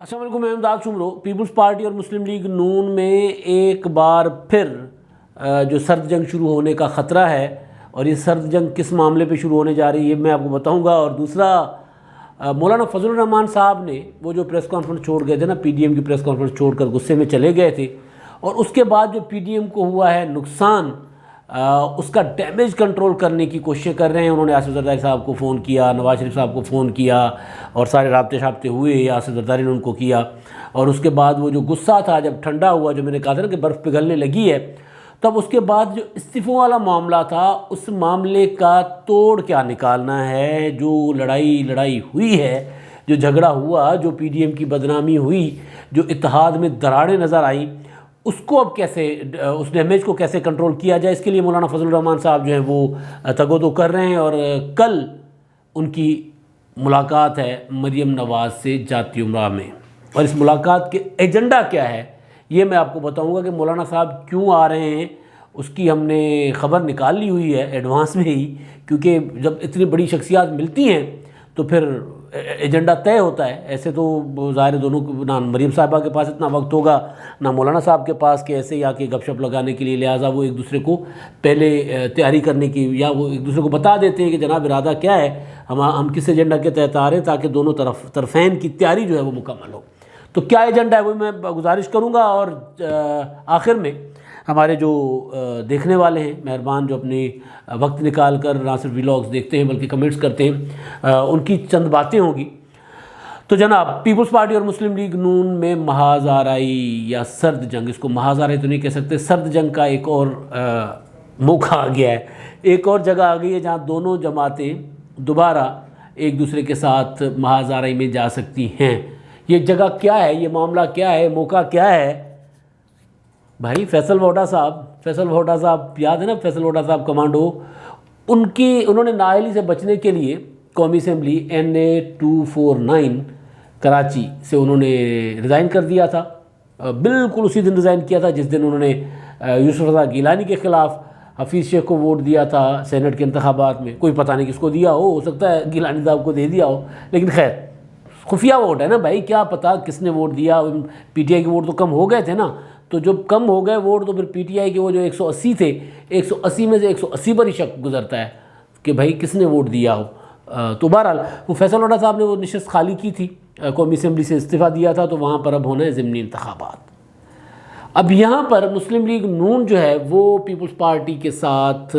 السلام علیکم، میں امداد شمرو۔ پیپلز پارٹی اور مسلم لیگ نون میں ایک بار پھر جو سرد جنگ شروع ہونے کا خطرہ ہے، اور یہ سرد جنگ کس معاملے پہ شروع ہونے جا رہی ہے یہ میں آپ کو بتاؤں گا۔ اور دوسرا، مولانا فضل الرحمان صاحب نے وہ جو پریس کانفرنس چھوڑ گئے تھے نا، پی ڈی ایم کی پریس کانفرنس چھوڑ کر غصے میں چلے گئے تھے، اور اس کے بعد جو پی ڈی ایم کو ہوا ہے نقصان، اس کا ڈیمیج کنٹرول کرنے کی کوششیں کر رہے ہیں۔ انہوں نے آصف زرداری صاحب کو فون کیا، نواز شریف صاحب کو فون کیا، اور سارے رابطے ہوئے، آصف زرداری نے ان کو کیا۔ اور اس کے بعد وہ جو غصہ تھا جب ٹھنڈا ہوا، جو میں نے کہا تھا نا کہ برف پگھلنے لگی ہے، تب اس کے بعد جو استعفوں والا معاملہ تھا، اس معاملے کا توڑ کیا نکالنا ہے۔ جو لڑائی ہوئی ہے، جو جھگڑا ہوا، جو پی ڈی ایم کی بدنامی ہوئی، جو اتحاد میں دراڑیں نظر آئیں، اس کو اب کیسے، اس ڈیمیج کو کیسے کنٹرول کیا جائے، اس کے لیے مولانا فضل الرحمان صاحب جو ہیں وہ تگودو کر رہے ہیں۔ اور کل ان کی ملاقات ہے مریم نواز سے جاتی عمرہ میں، اور اس ملاقات کے ایجنڈا کیا ہے یہ میں آپ کو بتاؤں گا کہ مولانا صاحب کیوں آ رہے ہیں۔ اس کی ہم نے خبر نکال لی ہوئی ہے ایڈوانس میں ہی، کیونکہ جب اتنی بڑی شخصیات ملتی ہیں تو پھر ایجنڈا طے ہوتا ہے۔ ایسے تو ظاہر دونوں کو، نہ مریم صاحبہ کے پاس اتنا وقت ہوگا، نہ مولانا صاحب کے پاس کہ ایسے ہی آ کے گپ شپ لگانے کے لیے، لہٰذا وہ ایک دوسرے کو پہلے تیاری کرنے کی، یا وہ ایک دوسرے کو بتا دیتے ہیں کہ جناب ارادہ کیا ہے، ہم کس ایجنڈا کے تحت آ رہے ہیں، تاکہ دونوں طرفین کی تیاری جو ہے وہ مکمل ہو۔ تو کیا ایجنڈا ہے وہ میں گزارش کروں گا، اور آخر میں ہمارے جو دیکھنے والے ہیں مہربان، جو اپنی وقت نکال کر نہ صرف ویلاگز دیکھتے ہیں بلکہ کمنٹس کرتے ہیں، ان کی چند باتیں ہوں گی۔ تو جناب، پیپلز پارٹی اور مسلم لیگ نون میں محاذ آرائی یا سرد جنگ، اس کو محاذ آرائی تو نہیں کہہ سکتے، سرد جنگ کا ایک اور موقع آ گیا ہے، ایک اور جگہ آ گئی ہے جہاں دونوں جماعتیں دوبارہ ایک دوسرے کے ساتھ محاذ آرائی میں جا سکتی ہیں۔ یہ جگہ کیا ہے، یہ معاملہ کیا ہے، موقع کیا ہے؟ بھائی فیصل ووہٹا صاحب یاد ہے نا، فیصل ووہٹا صاحب کمانڈو، انہوں نے نااہلی سے بچنے کے لیے قومی اسمبلی NA-249 کراچی سے انہوں نے ریزائن کر دیا تھا۔ بالکل اسی دن ریزائن کیا تھا جس دن انہوں نے یوسف رضا گیلانی کے خلاف حفیظ شیخ کو ووٹ دیا تھا سینٹ کے انتخابات میں۔ کوئی پتہ نہیں کس کو دیا ہو سکتا ہے گیلانی صاحب کو دے دیا ہو، لیکن خیر خفیہ ووٹ ہے نا بھائی، کیا پتہ کس نے ووٹ دیا۔ پی ٹی آئی کے ووٹ تو کم ہو گئے تھے نا، تو جب کم ہو گئے ووٹ تو پھر پی ٹی آئی کے وہ جو 180 تھے، 180 میں سے 180 پر ہی شک گزرتا ہے کہ بھائی کس نے ووٹ دیا ہو۔ تو بہرحال وہ فیصل ووہٹا صاحب نے وہ نشست خالی کی تھی، قومی اسمبلی سے استعفیٰ دیا تھا، تو وہاں پر اب ہونا ہے ضمنی انتخابات۔ اب یہاں پر مسلم لیگ نون جو ہے وہ پیپلز پارٹی کے ساتھ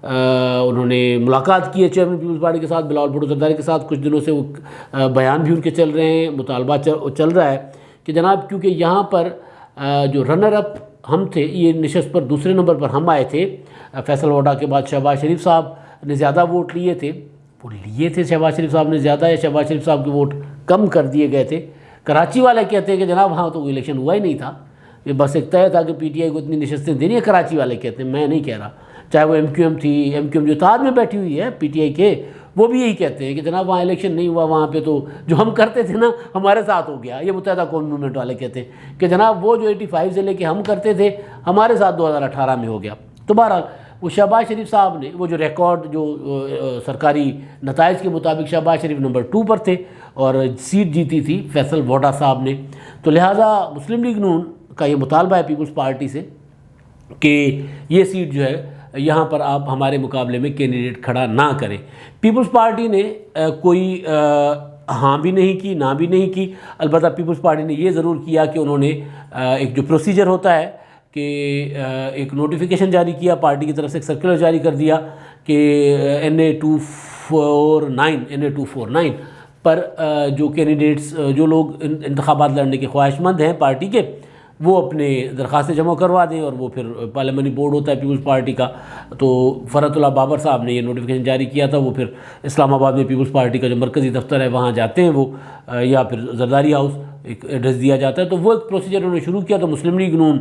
انہوں نے ملاقات کی ہے، چیئرمین پیپلز پارٹی کے ساتھ بلاول بھٹو زرداری کے ساتھ۔ کچھ دنوں سے وہ بیان بھی ان کے چل رہے ہیں، مطالبہ چل رہا ہے کہ جناب کیونکہ یہاں پر جو رنر اپ ہم تھے، یہ نشست پر دوسرے نمبر پر ہم آئے تھے، فیصل ووہٹا کے بعد شہباز شریف صاحب نے زیادہ ووٹ لیے تھے۔ شہباز شریف صاحب نے زیادہ، یا شہباز شریف صاحب کے ووٹ کم کر دیے گئے تھے۔ کراچی والے کہتے ہیں کہ جناب ہاں تو الیکشن ہوا ہی نہیں تھا، یہ بس ایک طے تھا کہ پی ٹی آئی کو اتنی نشستیں دینی ہے۔ کراچی والے کہتے ہیں، میں نہیں کہہ رہا، چاہے وہ ایم کیو ایم جو اتحاد میں بیٹھی ہوئی ہے پی ٹی آئی کے، وہ بھی یہی کہتے ہیں کہ جناب وہاں الیکشن نہیں ہوا، وہاں پہ تو جو ہم کرتے تھے نا ہمارے ساتھ ہو گیا۔ یہ متحدہ قومی موومنٹ والے کہتے ہیں کہ جناب وہ جو 85 سے لے کے ہم کرتے تھے ہمارے ساتھ 2018 میں ہو گیا۔ تو بہرحال وہ شہباز شریف صاحب نے وہ جو ریکارڈ، جو سرکاری نتائج کے مطابق شہباز شریف نمبر 2 پر تھے، اور سیٹ جیتی تھی فیصل ووہٹا صاحب نے۔ تو لہٰذا مسلم لیگ نون کا یہ مطالبہ ہے پیپلز پارٹی سے کہ یہ سیٹ جو ہے یہاں پر آپ ہمارے مقابلے میں کینڈیڈیٹ کھڑا نہ کریں۔ پیپلز پارٹی نے کوئی ہاں بھی نہیں کی، نہ بھی نہیں کی۔ البتہ پیپلز پارٹی نے یہ ضرور کیا کہ انہوں نے ایک جو پروسیجر ہوتا ہے کہ ایک نوٹیفیکیشن جاری کیا، پارٹی کی طرف سے ایک سرکولر جاری کر دیا کہ NA-249 پر جو کینڈیڈیٹس، جو لوگ انتخابات لڑنے کے خواہش مند ہیں پارٹی کے، وہ اپنے درخواستیں جمع کروا دیں، اور وہ پھر پارلیمنٹری بورڈ ہوتا ہے پیپلز پارٹی کا۔ تو فرحت اللہ بابر صاحب نے یہ نوٹیفیکیشن جاری کیا تھا، وہ پھر اسلام آباد میں پیپلز پارٹی کا جو مرکزی دفتر ہے وہاں جاتے ہیں وہ، یا پھر زرداری ہاؤس ایک ایڈریس دیا جاتا ہے، تو وہ ایک پروسیجر انہوں نے شروع کیا۔ تو مسلم لیگ نون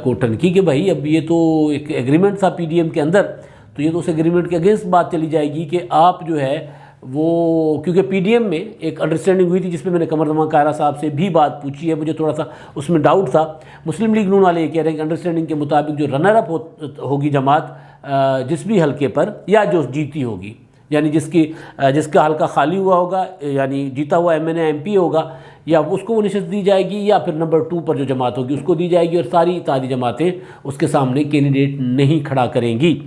کو ٹنکی کہ بھائی اب یہ تو ایک ایگریمنٹ تھا پی ڈی ایم کے اندر، تو یہ تو اس ایگریمنٹ کے اگینسٹ بات چلی جائے گی کہ آپ جو ہے وہ، کیونکہ پی ڈی ایم میں ایک انڈرسٹینڈنگ ہوئی تھی جس پہ میں نے قمر زمان قاہرہ صاحب سے بھی بات پوچھی ہے، مجھے تھوڑا سا اس میں ڈاؤٹ تھا۔ مسلم لیگ نون والے یہ کہہ رہے ہیں کہ انڈرسٹینڈنگ کے مطابق جو رنر اپ ہوگی جماعت جس بھی حلقے پر، یا جو جیتی ہوگی، یعنی جس کا حلقہ خالی ہوا ہوگا، یعنی جیتا ہوا M N A M P ہوگا، یا اس کو وہ نشست دی جائے گی، یا پھر نمبر 2 پر جو جماعت ہوگی اس کو دی جائے گی، اور ساری اتحادی جماعتیں اس کے سامنے کینڈیڈیٹ نہیں کھڑا کریں گی۔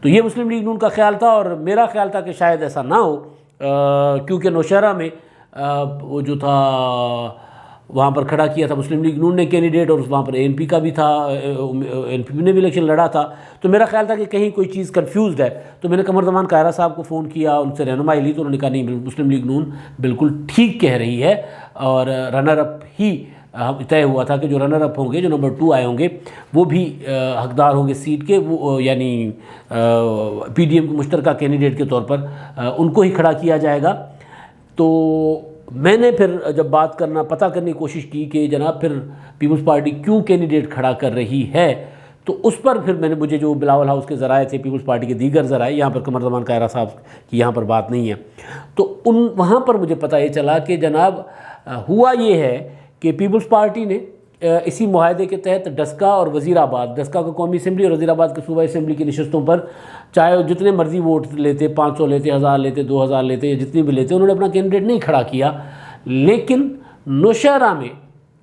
تو یہ مسلم لیگ نون کا خیال تھا، اور میرا خیال تھا کہ شاید ایسا نہ ہو، کیونکہ نوشہرہ میں وہ جو تھا وہاں پر کھڑا کیا تھا مسلم لیگ نون نے کینڈیڈیٹ، اور وہاں پر اے این پی کا بھی تھا، این پی نے بھی الیکشن لڑا تھا۔ تو میرا خیال تھا کہ کہیں کوئی چیز کنفیوزڈ ہے، تو میں نے قمر زمان قاہرہ صاحب کو فون کیا، ان سے رہنمائی لی، تو انہوں نے کہا نہیں، مسلم لیگ نون بالکل ٹھیک کہہ رہی ہے، اور رنر اپ ہی طے ہوا تھا کہ جو رنر اپ ہوں گے، جو نمبر 2 آئے ہوں گے، وہ بھی حقدار ہوں گے سیٹ کے، وہ یعنی پی ڈی ایم کے مشترکہ کینڈیڈیٹ کے طور پر ان کو ہی کھڑا کیا جائے گا۔ تو میں نے پھر جب پتہ کرنے کی کوشش کی کہ جناب پھر پیپلز پارٹی کیوں کینڈیڈیٹ کھڑا کر رہی ہے، تو اس پر پھر مجھے جو بلاول ہاؤس کے ذرائع تھے، پیپلز پارٹی کے دیگر ذرائع، یہاں پر قمر زمان قاہرہ صاحب کی یہاں پر بات نہیں ہے، تو وہاں پر مجھے پتہ یہ چلا کہ جناب ہوا یہ ہے کہ پیپلز پارٹی نے اسی معاہدے کے تحت ڈسکا اور وزیر آباد، ڈسکا کا قومی اسمبلی اور وزیر آباد کے صوبائی اسمبلی کی نشستوں پر چاہے جتنے مرضی ووٹ لیتے، 500 لیتے، 1000 لیتے، 2000 لیتے، یا جتنے بھی لیتے، انہوں نے اپنا کینڈیڈیٹ نہیں کھڑا کیا، لیکن نوشہرہ میں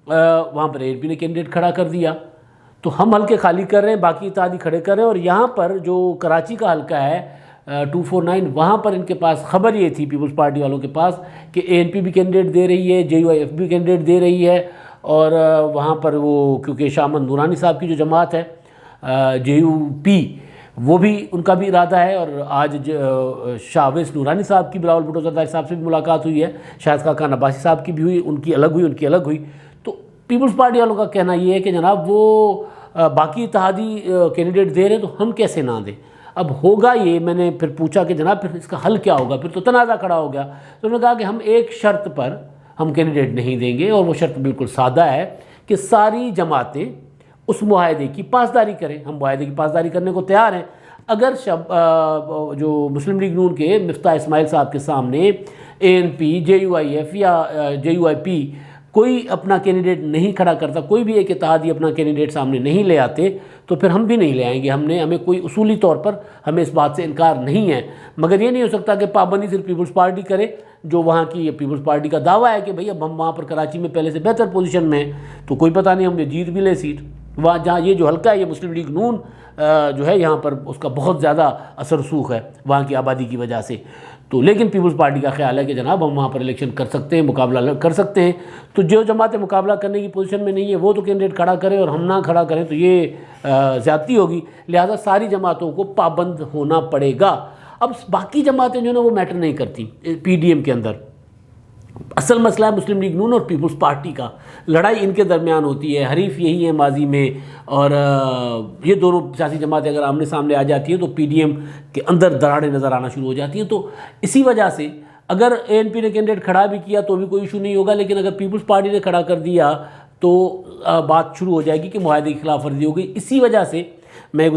وہاں پر اے این پی نے کینڈیڈیٹ کھڑا کر دیا۔ تو ہم حلقے خالی کر رہے ہیں، باقی اتحادی کھڑے کر رہے ہیں، اور یہاں پر جو کراچی کا حلقہ ہے 249، وہاں پر ان کے پاس خبر یہ تھی پیپلز پارٹی والوں کے پاس کہ اے این پی بھی کینڈیڈیٹ دے رہی ہے، جے یو آئی ایف بھی کینڈیڈیٹ دے رہی ہے، اور وہاں پر وہ کیونکہ شاہ محمد نورانی صاحب کی جو جماعت ہے جے یو پی، وہ بھی ان کا بھی ارادہ ہے، اور آج شاہ اویس نورانی صاحب کی بلاول بھٹو زرداری صاحب سے بھی ملاقات ہوئی ہے، شاہد خاقان عباسی صاحب کی بھی ہوئی، ان کی الگ ہوئی۔ تو پیپلز پارٹی والوں کا کہنا یہ ہے کہ جناب وہ باقی اتحادی کینڈیڈیٹ دے رہے ہیں، تو ہم کیسے نہ دیں؟ اب ہوگا یہ، میں نے پھر پوچھا کہ جناب پھر اس کا حل کیا ہوگا، پھر تو تنازع کھڑا ہو گیا۔ تو انہوں نے کہا کہ ہم ایک شرط پر ہم کینڈیڈیٹ نہیں دیں گے، اور وہ شرط بالکل سادہ ہے کہ ساری جماعتیں اس معاہدے کی پاسداری کریں۔ ہم معاہدے کی پاسداری کرنے کو تیار ہیں۔ اگر جو مسلم لیگ نون کے مفتاح اسماعیل صاحب کے سامنے A N P, J U I F یا جے یو آئی پی کوئی اپنا کینڈیڈیٹ نہیں کھڑا کرتا، کوئی بھی ایک اتحادی اپنا کینڈیڈیٹ سامنے نہیں لے آتے، تو پھر ہم بھی نہیں لے آئیں گے۔ ہمیں کوئی اصولی طور پر ہمیں اس بات سے انکار نہیں ہے، مگر یہ نہیں ہو سکتا کہ پابندی صرف پیپلز پارٹی کرے، جو وہاں کی پیپلز پارٹی کا دعویٰ ہے کہ بھئی اب ہم وہاں پر کراچی میں پہلے سے بہتر پوزیشن میں ہیں، تو کوئی پتہ نہیں ہم یہ جیت بھی لیں سیٹ۔ وہاں جہاں یہ جو حلقہ ہے، یہ مسلم لیگ نون جو ہے یہاں پر اس کا بہت زیادہ اثر رسوخ ہے وہاں کی آبادی کی وجہ سے۔ تو لیکن پیپلز پارٹی کا خیال ہے کہ جناب ہم وہاں پر الیکشن کر سکتے ہیں، مقابلہ کر سکتے ہیں، تو جو جماعتیں مقابلہ کرنے کی پوزیشن میں نہیں ہے وہ تو کینڈیڈیٹ کھڑا کریں، اور ہم نہ کھڑا کریں تو یہ زیادتی ہوگی، لہذا ساری جماعتوں کو پابند ہونا پڑے گا۔ اب باقی جماعتیں جو ہیں وہ میٹر نہیں کرتی پی ڈی ایم کے اندر۔ اصل مسئلہ ہے مسلم لیگ نون اور پیپلز پارٹی کا، لڑائی ان کے درمیان ہوتی ہے، حریف یہی ہے ماضی میں، اور یہ دونوں سیاسی جماعتیں اگر آمنے سامنے آ جاتی ہیں تو پی ڈی ایم کے اندر دراڑیں نظر آنا شروع ہو جاتی ہیں۔ تو اسی وجہ سے اگر اے این پی نے کینڈیڈیٹ کھڑا بھی کیا تو بھی کوئی ایشو نہیں ہوگا، لیکن اگر پیپلز پارٹی نے کھڑا کر دیا تو بات شروع ہو جائے گی کہ معاہدے کی خلاف ورزی ہو گئی۔ اسی وجہ سے میں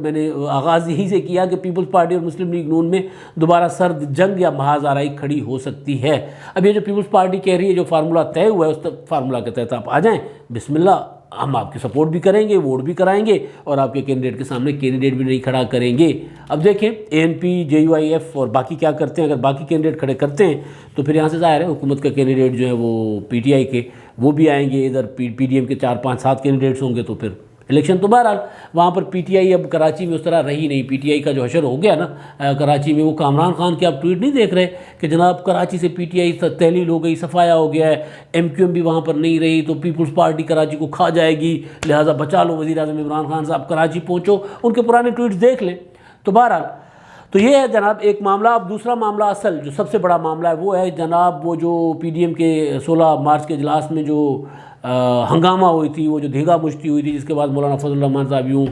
میں نے آغاز یہی سے کیا کہ پیپلز پارٹی اور مسلم لیگ نون میں دوبارہ سرد جنگ یا محاذ آرائی کھڑی ہو سکتی ہے۔ اب یہ جو پیپلز پارٹی کہہ رہی ہے، جو فارمولہ طے ہوا ہے، اس فارمولہ کے تحت آپ آ جائیں، بسم اللہ، ہم آپ کی سپورٹ بھی کریں گے، ووٹ بھی کرائیں گے، اور آپ کے کینڈیڈیٹ کے سامنے کینڈیڈیٹ بھی نہیں کھڑا کریں گے۔ اب دیکھیں A N P, J U I F اور باقی کیا کرتے ہیں۔ اگر باقی کینڈیڈیٹ کھڑے کرتے ہیں تو پھر یہاں سے ظاہر ہے حکومت کا کینڈیڈیٹ جو ہے وہ پی ٹی آئی کے وہ بھی آئیں گے، ادھر پی ڈی ایم کے 4 5 7 کینڈیڈیٹس ہوں گے، تو پھر الیکشن تو بہرحال وہاں پر پی ٹی آئی اب کراچی میں اس طرح رہی نہیں۔ پی ٹی آئی کا جو حشر ہو گیا نا کراچی میں، وہ کامران خان کے آپ ٹویٹ نہیں دیکھ رہے کہ جناب کراچی سے پی ٹی آئی تحلیل ہو گئی، صفایا ہو گیا ہے، ایم کیو ایم بھی وہاں پر نہیں رہی، تو پیپلز پارٹی کراچی کو کھا جائے گی، لہٰذا بچا لو وزیر اعظم عمران خان صاحب، کراچی پہنچو۔ ان کے پرانے ٹویٹس دیکھ لیں۔ تو بہرحال تو یہ ہے جناب ایک معاملہ۔ اب دوسرا معاملہ، اصل جو سب سے بڑا معاملہ ہے، وہ ہے جناب وہ جو پی ڈی ایم کے 16 مارچ کے اجلاس میں جو ہنگامہ ہوئی تھی، وہ جو دھیگا مشتی ہوئی تھی، جس کے بعد مولانا فضل الرحمان صاحب یوں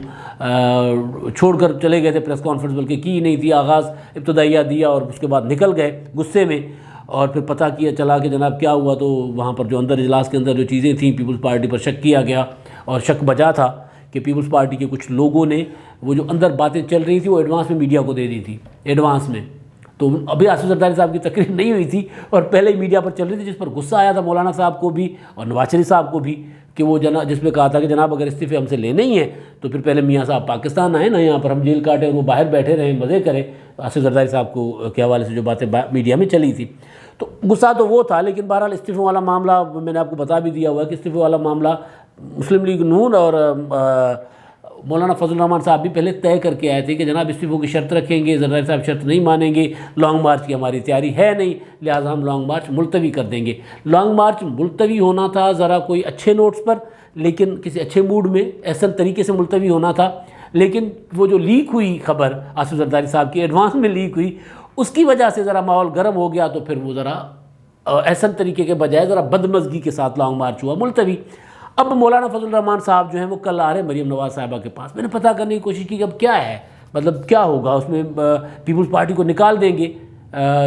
چھوڑ کر چلے گئے تھے پریس کانفرنس، بلکہ کی نہیں تھی، آغاز ابتدائیہ دیا اور اس کے بعد نکل گئے غصے میں، اور پھر پتہ کیا چلا کہ جناب کیا ہوا، تو وہاں پر جو اندر اجلاس کے اندر جو چیزیں تھیں، پیپلز پارٹی پر شک کیا گیا، اور شک بجا تھا کہ پیپلز پارٹی کے کچھ لوگوں نے وہ جو اندر باتیں چل رہی تھیں وہ ایڈوانس میں میڈیا کو دے دی تھی، ایڈوانس میں۔ تو ابھی آصف زرداری صاحب کی تقریر نہیں ہوئی تھی اور پہلے ہی میڈیا پر چل رہی تھی، جس پر غصہ آیا تھا مولانا صاحب کو بھی اور نواز شریف صاحب کو بھی۔ کہ وہ جس میں کہا تھا کہ جناب اگر استعفے ہم سے لینے ہی ہیں تو پھر پہلے میاں صاحب پاکستان آئیں نا، یہاں پر ہم جیل کاٹیں اور وہ باہر بیٹھے رہیں مزے کریں، آصف زرداری صاحب کو کے حوالے سے جو باتیں میڈیا میں چلی تھی. تو غصہ تو وہ تھا، لیکن بہرحال استعفوں والا معاملہ میں نے آپ کو بتا بھی دیا ہوا ہے کہ استعفے والا معاملہ مسلم لیگ نون اور مولانا فضل الرحمان صاحب بھی پہلے طے کر کے آئے تھے کہ جناب استعفوں کی شرط رکھیں گے، زرداری صاحب شرط نہیں مانیں گے، لانگ مارچ کی ہماری تیاری ہے نہیں، لہٰذا ہم لانگ مارچ ملتوی کر دیں گے. لانگ مارچ ملتوی ہونا تھا ذرا کوئی اچھے نوٹس پر، لیکن کسی اچھے موڈ میں احسن طریقے سے ملتوی ہونا تھا. لیکن وہ جو لیک ہوئی خبر آصف زرداری صاحب کی ایڈوانس میں لیک ہوئی، اس کی وجہ سے ذرا ماحول گرم ہو گیا، تو پھر وہ ذرا احسن طریقے کے بجائے ذرا بدمزگی کے ساتھ لانگ مارچ ہوا ملتوی. اب مولانا فضل الرحمان صاحب جو ہیں وہ کل آ رہے مریم نواز صاحبہ کے پاس. میں نے پتہ کرنے کی کوشش کی کہ اب کیا ہے، مطلب کیا ہوگا اس میں. پیپلز پارٹی کو نکال دیں گے،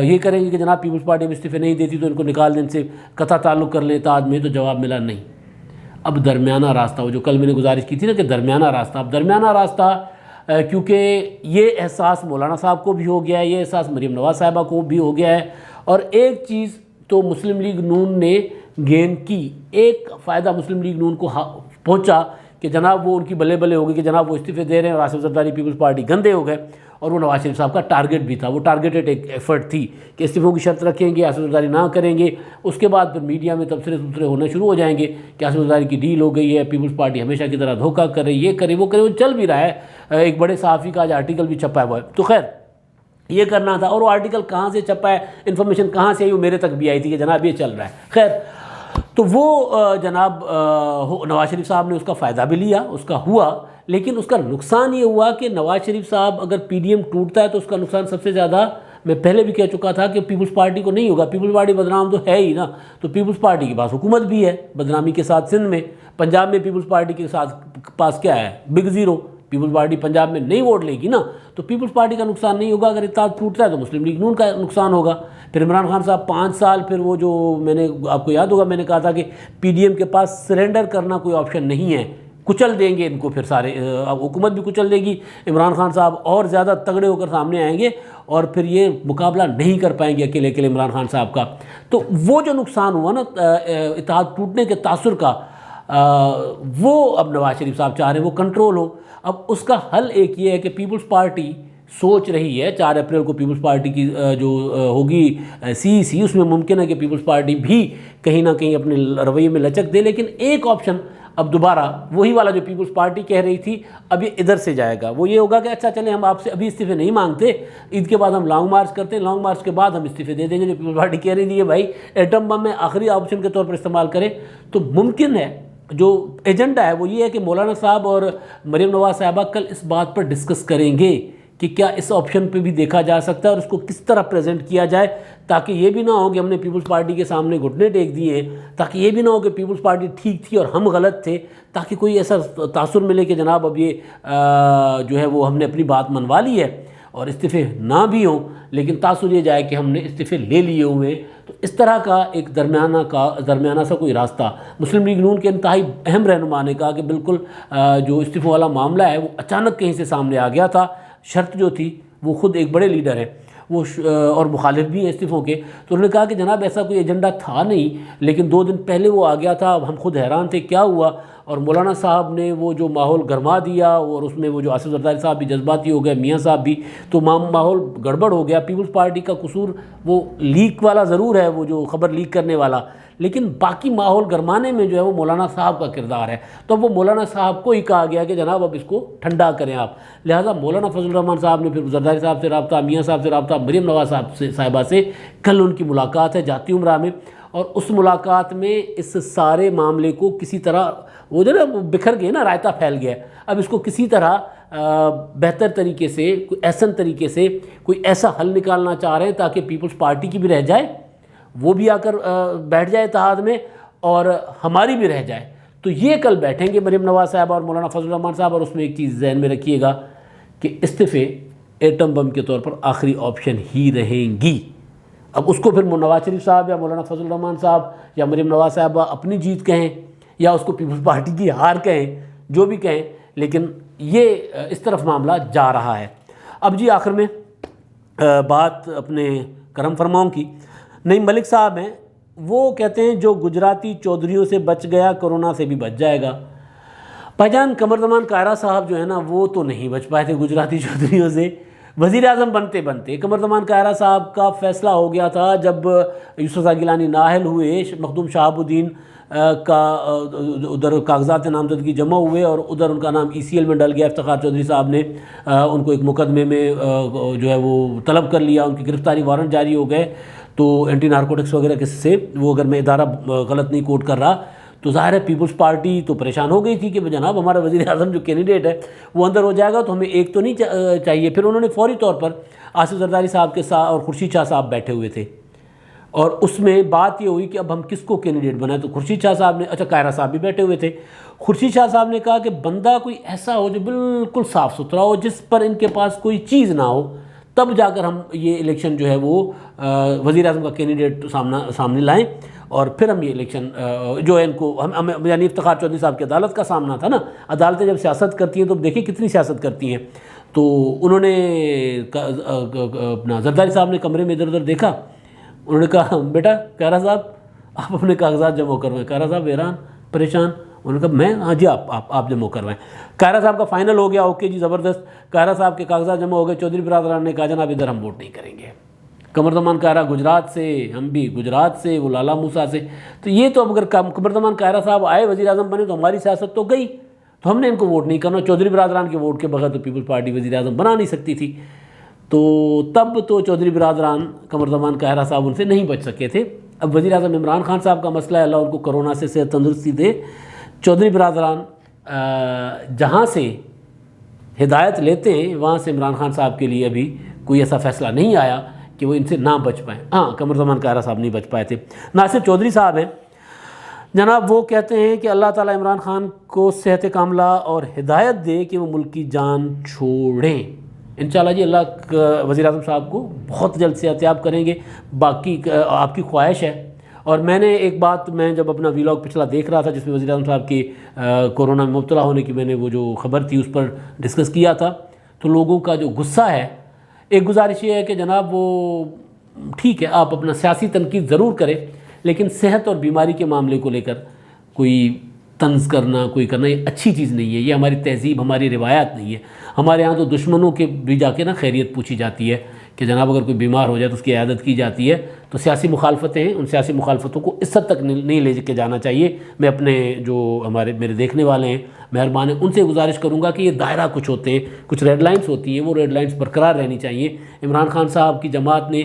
یہ کریں گے کہ جناب پیپلز پارٹی میں استعفے نہیں دیتی تو ان کو نکال دیں، ان سے قطع تعلق کر لیں اتحاد میں. تو جواب ملا نہیں. اب درمیانہ راستہ، وہ جو کل میں نے گزارش کی تھی نا کہ درمیانہ راستہ، اب درمیانہ راستہ کیونکہ یہ احساس مولانا صاحب کو بھی ہو گیا ہے، یہ احساس مریم نواز صاحبہ کو بھی ہو گیا ہے، اور ایک چیز تو مسلم لیگ نون نے گین کی، ایک فائدہ مسلم لیگ نون کو پہنچا کہ جناب وہ ان کی بلے بلے ہو گئی کہ جناب وہ استعفے دے رہے ہیں اور آصف زرداری پیپلز پارٹی گندے ہو گئے. اور وہ نواز شریف صاحب کا ٹارگٹ بھی تھا، وہ ٹارگیٹڈ ایک ایفرٹ تھی کہ استعفوں کی شرط رکھیں گے، آصف زرداری نہ کریں گے. اس کے بعد پھر میڈیا میں تبصرے ہونے شروع ہو جائیں گے کہ آصف زرداری کی ڈیل ہو گئی ہے، پیپلز پارٹی ہمیشہ کی طرح دھوکہ کر رہی، یہ کرے وہ کرے، وہ چل بھی رہا ہے. ایک بڑے صحافی کا آج آرٹیکل بھی چھپا ہوا ہے. تو خیر یہ کرنا تھا، اور وہ آرٹیکل کہاں سے چھپا ہے، انفارمیشن کہاں سے آئی، وہ میرے تک بھی آئی تھی کہ جناب یہ چل رہا ہے. خیر تو وہ جناب نواز شریف صاحب نے اس کا فائدہ بھی لیا، اس کا ہوا، لیکن اس کا نقصان یہ ہوا کہ نواز شریف صاحب اگر پی ڈی ایم ٹوٹتا ہے تو اس کا نقصان سب سے زیادہ، میں پہلے بھی کہہ چکا تھا کہ پیپلز پارٹی کو نہیں ہوگا. پیپلز پارٹی بدنام تو ہے ہی نا، تو پیپلز پارٹی کے پاس حکومت بھی ہے بدنامی کے ساتھ سندھ میں. پنجاب میں پیپلز پارٹی کے پاس کیا ہے، بگ زیرو. پیپلز پارٹی پنجاب میں نہیں ووٹ لے گی نا، تو پیپلز پارٹی کا نقصان نہیں ہوگا. اگر اتحاد ٹوٹتا ہے تو مسلم لیگ نون کا نقصان ہوگا. پھر عمران خان صاحب 5 سال، پھر وہ جو میں نے آپ کو یاد ہوگا میں نے کہا تھا کہ پی ڈی ایم کے پاس سرنڈر کرنا کوئی آپشن نہیں ہے، کچل دیں گے ان کو، پھر سارے حکومت بھی کچل دے گی، عمران خان صاحب اور زیادہ تگڑے ہو کر سامنے آئیں گے اور پھر یہ مقابلہ نہیں کر پائیں گے اکیلے اکیلے عمران خان صاحب کا. تو وہ جو نقصان ہوا نا اتحاد ٹوٹنے کے تاثر کا، وہ اب نواز شریف صاحب چاہ رہے ہیں وہ کنٹرول ہو. اب اس کا حل ایک یہ ہے کہ پیپلز پارٹی سوچ رہی ہے 4 اپریل کو پیپلز پارٹی کی جو ہوگی سی، اس میں ممکن ہے کہ پیپلز پارٹی بھی کہیں نہ کہیں اپنے رویے میں لچک دے. لیکن ایک آپشن اب دوبارہ وہی والا جو پیپلز پارٹی کہہ رہی تھی اب یہ ادھر سے جائے گا. وہ یہ ہوگا کہ اچھا چلیں ہم آپ سے ابھی استعفے نہیں مانگتے، عید کے بعد ہم لانگ مارچ کرتے ہیں، لانگ مارچ کے بعد ہم استعفے دے دیں گے. جو پیپلز پارٹی کہہ رہی تھی بھائی ایٹم بم میں آخری آپشن کے طور پر استعمال کریں. تو ممکن ہے جو ایجنڈا ہے وہ یہ ہے کہ مولانا صاحب اور مریم نواز صاحبہ کل اس بات پر ڈسکس کریں گے کہ کیا اس آپشن پہ بھی دیکھا جا سکتا ہے اور اس کو کس طرح پریزنٹ کیا جائے، تاکہ یہ بھی نہ ہو کہ ہم نے پیپلز پارٹی کے سامنے گھٹنے ٹیک دیے، تاکہ یہ بھی نہ ہو کہ پیپلز پارٹی ٹھیک تھی اور ہم غلط تھے، تاکہ کوئی ایسا تاثر ملے کہ جناب اب یہ جو ہے وہ ہم نے اپنی بات منوا لی ہے اور استعفے نہ بھی ہوں لیکن تاثر یہ جائے کہ ہم نے استعفے لے لیے ہوئے. تو اس طرح کا ایک درمیانہ سا کوئی راستہ مسلم لیگ نون کے انتہائی اہم رہنما نے کہا کہ بالکل جو استعفوں والا معاملہ ہے وہ اچانک کہیں سے سامنے آ گیا تھا. شرط جو تھی وہ خود ایک بڑے لیڈر ہیں وہ اور مخالف بھی ہیں استعفوں کے، تو انہوں نے کہا کہ جناب ایسا کوئی ایجنڈا تھا نہیں، لیکن 2 دن پہلے وہ آ گیا تھا. اب ہم خود حیران تھے کیا ہوا، اور مولانا صاحب نے وہ جو ماحول گرما دیا اور اس میں وہ جو آصف زرداری صاحب بھی جذباتی ہو گئے، میاں صاحب بھی، تو ماحول گڑبڑ ہو گیا. پیپلز پارٹی کا قصور وہ لیک والا ضرور ہے، وہ جو خبر لیک کرنے والا، لیکن باقی ماحول گرمانے میں جو ہے وہ مولانا صاحب کا کردار ہے. تو وہ مولانا صاحب کو ہی کہا گیا کہ جناب اب اس کو ٹھنڈا کریں آپ. لہٰذا مولانا فضل الرحمان صاحب نے پھر زرداری صاحب سے رابطہ، میاں صاحب سے رابطہ، مریم نواز صاحبہ سے کل ان کی ملاقات ہے جاتی عمرہ میں، اور اس ملاقات میں اس سارے معاملے کو کسی طرح وہ جو نا بکھر گئے نا، رائتہ پھیل گیا ہے، اب اس کو کسی طرح بہتر طریقے سے، کوئی احسن طریقے سے کوئی ایسا حل نکالنا چاہ رہے ہیں تاکہ پیپلز پارٹی کی بھی رہ جائے، وہ بھی آ کر بیٹھ جائے اتحاد میں، اور ہماری بھی رہ جائے. تو یہ کل بیٹھیں گے مریم نواز صاحب اور مولانا فضل الرحمان صاحب، اور اس میں ایک چیز ذہن میں رکھیے گا کہ استعفے ایٹم بم کے طور پر آخری آپشن ہی رہیں گی. اب اس کو پھر نواز شریف صاحب یا مولانا فضل الرحمان صاحب یا مریم نواز صاحبہ اپنی جیت کہیں یا اس کو پیپلز پارٹی کی ہار کہیں، جو بھی کہیں، لیکن یہ اس طرف معاملہ جا رہا ہے. اب جی آخر میں بات اپنے کرم فرماؤں کی. نعیم ملک صاحب ہیں، وہ کہتے ہیں جو گجراتی چودھریوں سے بچ گیا کرونا سے بھی بچ جائے گا۔ بھائی جان قمر زمان کائرہ صاحب جو ہے نا وہ تو نہیں بچ پائے تھے گجراتی چودھریوں سے، وزیر اعظم بنتے بنتے قمر زمان کائرہ صاحب کا فیصلہ ہو گیا تھا جب یوسف رضا گیلانی نااہل ہوئے، مخدوم شہاب الدین کا ادھر کاغذات نامزدگی جمع ہوئے اور ادھر ان کا نام ECL میں ڈل گیا، افتخار چودھری صاحب نے ان کو ایک مقدمے میں جو ہے وہ طلب کر لیا، ان کی گرفتاری وارنٹ جاری ہو گئے، تو اینٹی نارکوٹکس وغیرہ سے وہ اگر میں ادارہ غلط نہیں کوٹ کر رہا تو ظاہر ہے پیپلز پارٹی تو پریشان ہو گئی تھی کہ جناب ہمارا وزیر اعظم جو کینڈیڈیٹ ہے وہ اندر ہو جائے گا تو ہمیں ایک تو نہیں چاہیے۔ پھر انہوں نے فوری طور پر آصف زرداری صاحب کے ساتھ اور خورشید شاہ صاحب بیٹھے ہوئے تھے، اور اس میں بات یہ ہوئی کہ اب ہم کس کو کینڈیڈیٹ بنائیں، تو خورشید شاہ صاحب نے، اچھا کائرہ صاحب بھی بیٹھے ہوئے تھے، خورشید شاہ صاحب نے کہا کہ بندہ کوئی ایسا ہو جو بالکل صاف ستھرا ہو، جس پر ان کے پاس کوئی چیز نہ ہو، تب جا کر ہم یہ الیکشن جو ہے وہ وزیر اعظم کا کینڈیڈیٹ سامنے لائیں، اور پھر ہم یہ الیکشن جو ہے ان کو ہم یعنی افتخار چودھری صاحب کی عدالت کا سامنا تھا نا، عدالتیں جب سیاست کرتی ہیں تو دیکھیں کتنی سیاست کرتی ہیں، تو انہوں نے اپنا زرداری صاحب نے کمرے میں ادھر ادھر دیکھا، انہوں نے کہا بیٹا کائرہ صاحب آپ اپنے کاغذات جمع کروائیں۔ کائرہ صاحب حیران پریشان، انہوں نے کہا میں ہاں جی آپ جمع کروائیں۔ کائرہ صاحب کا فائنل ہو گیا، اوکے جی زبردست، کائرہ صاحب کے کاغذات جمع ہو گئے، چودھری برادران نے کہا جناب ادھر ہم ووٹ نہیں کریں گے۔ قمر زمان کائرہ گجرات سے، ہم بھی گجرات سے، وہ لالا موسیٰ سے، تو یہ تو اب اگر قمر زمان کائرہ صاحب آئے وزیر اعظم بنے تو ہماری سیاست تو گئی، تو ہم نے ان کو ووٹ نہیں کرنا، چودھری برادران کے ووٹ کے بغیر تو پیپلز پارٹی وزیر اعظم بنا نہیں سکتی تھی، تو تب تو چودھری برادران قمر زمان کائرہ صاحب ان سے نہیں بچ سکے تھے۔ اب وزیر اعظم عمران خان صاحب کا مسئلہ ہے، اللہ ان کو کرونا سے صحت تندرستی دے، چودھری برادران جہاں سے ہدایت لیتے ہیں وہاں سے عمران خان صاحب کے لیے ابھی کوئی ایسا فیصلہ نہیں آیا کہ وہ ان سے نہ بچ پائیں۔ ہاں قمر زمان کائرہ صاحب نہیں بچ پائے تھے۔ ناصر چودھری صاحب ہیں جناب، وہ کہتے ہیں کہ اللہ تعالیٰ عمران خان کو صحت کاملہ اور ہدایت دے کہ وہ ملک کی جان چھوڑیں۔ انشاءاللہ جی اللہ وزیر اعظم صاحب کو بہت جلد صحتیاب کریں گے، باقی آپ کی خواہش ہے۔ اور میں نے ایک بات، میں جب اپنا ویلاگ پچھلا دیکھ رہا تھا جس میں وزیر اعظم صاحب کی کورونا میں مبتلا ہونے کی میں نے وہ جو خبر تھی اس پر ڈسکس کیا تھا، تو لوگوں کا جو غصہ ہے، ایک گزارش یہ ہے کہ جناب وہ ٹھیک ہے آپ اپنا سیاسی تنقید ضرور کریں، لیکن صحت اور بیماری کے معاملے کو لے کر کوئی طنز کرنا، کوئی کرنا، یہ اچھی چیز نہیں ہے، یہ ہماری تہذیب، ہماری روایات نہیں ہے۔ ہمارے ہاں تو دشمنوں کے بھی جا کے نا خیریت پوچھی جاتی ہے کہ جناب اگر کوئی بیمار ہو جائے تو اس کی عیادت کی جاتی ہے، تو سیاسی مخالفتیں ہیں، ان سیاسی مخالفتوں کو اس حد تک نہیں لے کے جانا چاہیے۔ میں اپنے جو میرے دیکھنے والے ہیں مہربان ہیں ان سے گزارش کروں گا کہ یہ دائرہ کچھ ہوتے ہیں، کچھ ریڈ لائنز ہوتی ہیں، وہ ریڈ لائنز برقرار رہنی چاہیے۔ عمران خان صاحب کی جماعت نے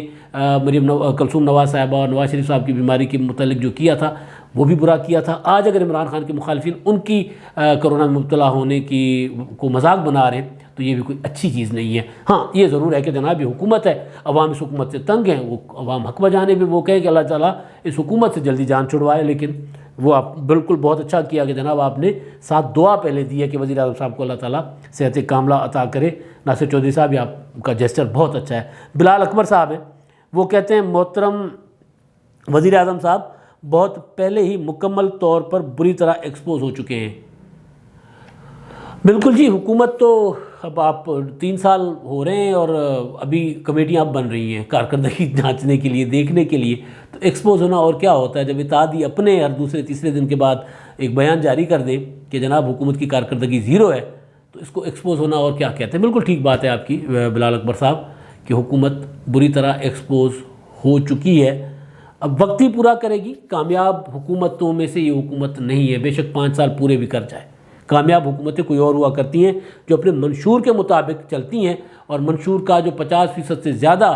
مریم کلثوم نواز صاحبہ اور نواز شریف صاحب کی بیماری کے متعلق جو کیا تھا وہ بھی برا کیا تھا۔ آج اگر عمران خان کے مخالفین ان کی کرونا میں مبتلا ہونے کی کو مذاق بنا رہے ہیں تو یہ بھی کوئی اچھی چیز نہیں ہے۔ ہاں یہ ضرور ہے کہ جناب یہ حکومت ہے، عوام اس حکومت سے تنگ ہیں، وہ عوام حق بجانے بھی وہ کہیں کہ اللہ تعالیٰ اس حکومت سے جلدی جان چھڑوائے، لیکن وہ آپ بالکل بہت اچھا کیا کہ جناب آپ نے ساتھ دعا پہلے دی ہے کہ وزیر اعظم صاحب کو اللہ تعالیٰ صحت کاملہ عطا کرے۔ ناصر چودھری صاحب یہ آپ کا جیسچر بہت اچھا ہے۔ بلال اکبر صاحب ہیں، وہ کہتے ہیں محترم وزیر اعظم صاحب بہت پہلے ہی مکمل طور پر بری طرح ایکسپوز ہو چکے ہیں۔ بالکل جی، حکومت تو اب آپ 3 سال ہو رہے ہیں اور ابھی کمیٹیاں اب بن رہی ہیں کارکردگی جانچنے کے لیے، دیکھنے کے لیے، تو ایکسپوز ہونا اور کیا ہوتا ہے؟ جب اتحادی اپنے ہر دوسرے تیسرے دن کے بعد ایک بیان جاری کر دیں کہ جناب حکومت کی کارکردگی 0 ہے، تو اس کو ایکسپوز ہونا اور کیا کہتے ہیں؟ بالکل ٹھیک بات ہے آپ کی بلال اکبر صاحب کہ حکومت بری طرح ایکسپوز ہو چکی ہے، اب وقت ہی پورا کرے گی۔ کامیاب حکومتوں میں سے یہ حکومت نہیں ہے، بے شک 5 سال پورے بھی کر جائے۔ کامیاب حکومتیں کوئی اور ہوا کرتی ہیں جو اپنے منشور کے مطابق چلتی ہیں اور منشور کا جو 50% سے زیادہ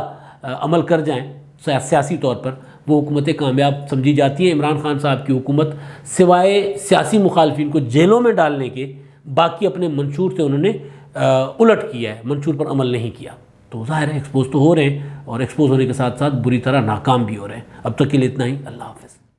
عمل کر جائیں سیاسی طور پر، وہ حکومتیں کامیاب سمجھی جاتی ہیں۔ عمران خان صاحب کی حکومت سوائے سیاسی مخالفین کو جیلوں میں ڈالنے کے باقی اپنے منشور سے انہوں نے الٹ کیا ہے، منشور پر عمل نہیں کیا، تو ظاہر ہے ایکسپوز تو ہو رہے ہیں اور ایکسپوز ہونے کے ساتھ ساتھ بری طرح ناکام بھی ہو رہے ہیں۔ اب تک کے لیے اتنا ہی، اللہ حافظ۔